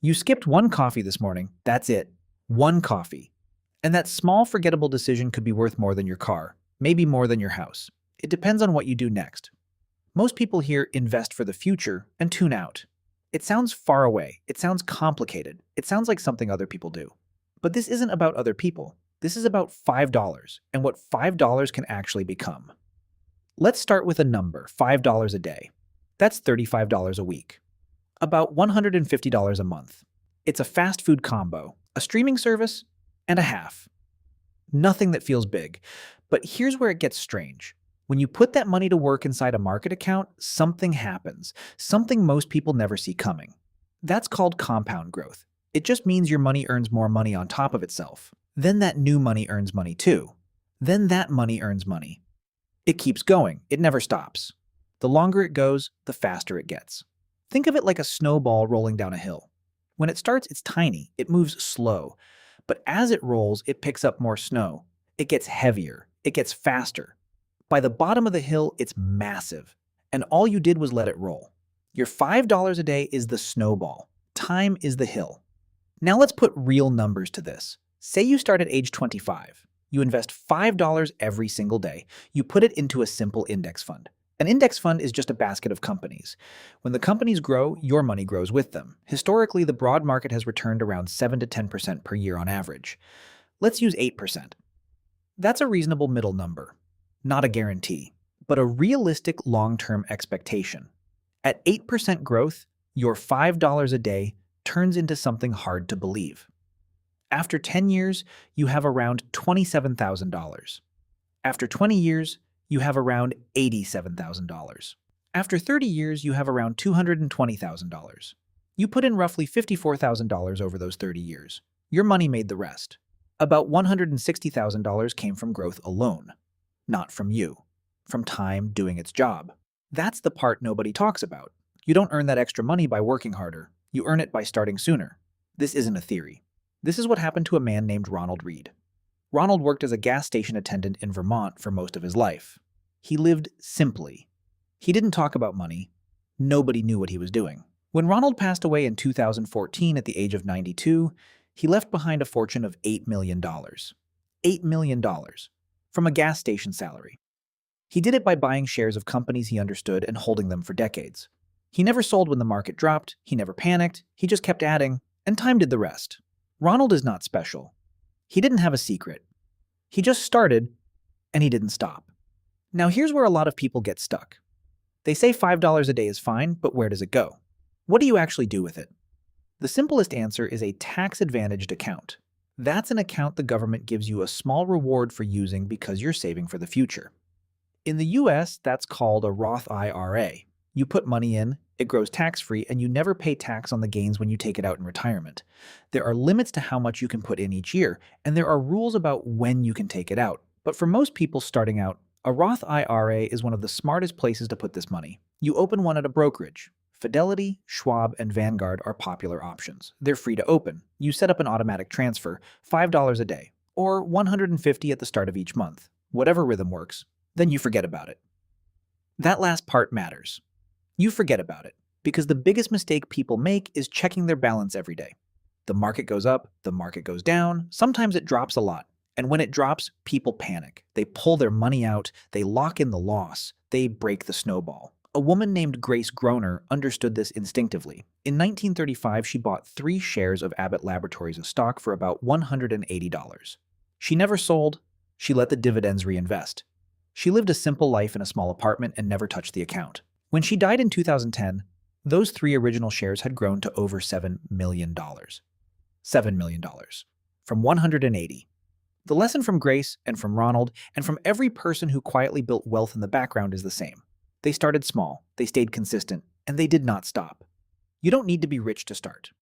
You skipped one coffee this morning. That's it. One coffee. And that small, forgettable decision could be worth more than your car, maybe more than your house. It depends on what you do next. Most people here invest for the future and tune out. It sounds far away. It sounds complicated. It sounds like something other people do. But this isn't about other people. This is about $5 and what $5 can actually become. Let's start with a number, $5 a day. That's $35 a week. About $150 a month. It's a fast food combo, a streaming service, and a half. Nothing that feels big. But here's where it gets strange. When you put that money to work inside a market account, something happens, something most people never see coming. That's called compound growth. It just means your money earns more money on top of itself. Then that new money earns money too. Then that money earns money. It keeps going. It never stops. The longer it goes, the faster it gets. Think of it like a snowball rolling down a hill. When it starts, it's tiny. It moves slow. But as it rolls, it picks up more snow. It gets heavier. It gets faster. By the bottom of the hill, it's massive. And all you did was let it roll. Your $5 a day is the snowball. Time is the hill. Now let's put real numbers to this. Say you start at age 25. You invest $5 every single day. You put it into a simple index fund. An index fund is just a basket of companies. When the companies grow, your money grows with them. Historically, the broad market has returned around 7 to 10% per year on average. Let's use 8%. That's a reasonable middle number. Not a guarantee, but a realistic long-term expectation. At 8% growth, your $5 a day turns into something hard to believe. After 10 years, you have around $27,000. After 20 years, you have around $87,000. After 30 years, you have around $220,000. You put in roughly $54,000 over those 30 years. Your money made the rest. About $160,000 came from growth alone. Not from you. From time doing its job. That's the part nobody talks about. You don't earn that extra money by working harder. You earn it by starting sooner. This isn't a theory. This is what happened to a man named Ronald Reed. Ronald worked as a gas station attendant in Vermont for most of his life. He lived simply. He didn't talk about money. Nobody knew what he was doing. When Ronald passed away in 2014 at the age of 92, he left behind a fortune of $8 million. $8 million. From a gas station salary. He did it by buying shares of companies he understood and holding them for decades. He never sold when the market dropped, he never panicked, he just kept adding, and time did the rest. Ronald is not special. He didn't have a secret. He just started, and he didn't stop. Now here's where a lot of people get stuck. They say $5 a day is fine, but where does it go? What do you actually do with it? The simplest answer is a tax-advantaged account. That's an account the government gives you a small reward for using because you're saving for the future. In the US, that's called a Roth IRA. You put money in, it grows tax-free, and you never pay tax on the gains when you take it out in retirement. There are limits to how much you can put in each year, and there are rules about when you can take it out. But for most people starting out, a Roth IRA is one of the smartest places to put this money. You open one at a brokerage. Fidelity, Schwab, and Vanguard are popular options. They're free to open. You set up an automatic transfer, $5 a day, or $150 at the start of each month, whatever rhythm works. Then you forget about it. That last part matters. You forget about it, because the biggest mistake people make is checking their balance every day. The market goes up, the market goes down, sometimes it drops a lot. And when it drops, people panic. They pull their money out, they lock in the loss, they break the snowball. A woman named Grace Groner understood this instinctively. In 1935, she bought 3 shares of Abbott Laboratories of stock for about $180. She never sold, she let the dividends reinvest. She lived a simple life in a small apartment and never touched the account. When she died in 2010, those 3 original shares had grown to over $7 million. $7 million. From 180. The lesson from Grace and from Ronald and from every person who quietly built wealth in the background is the same. They started small, they stayed consistent, and they did not stop. You don't need to be rich to start.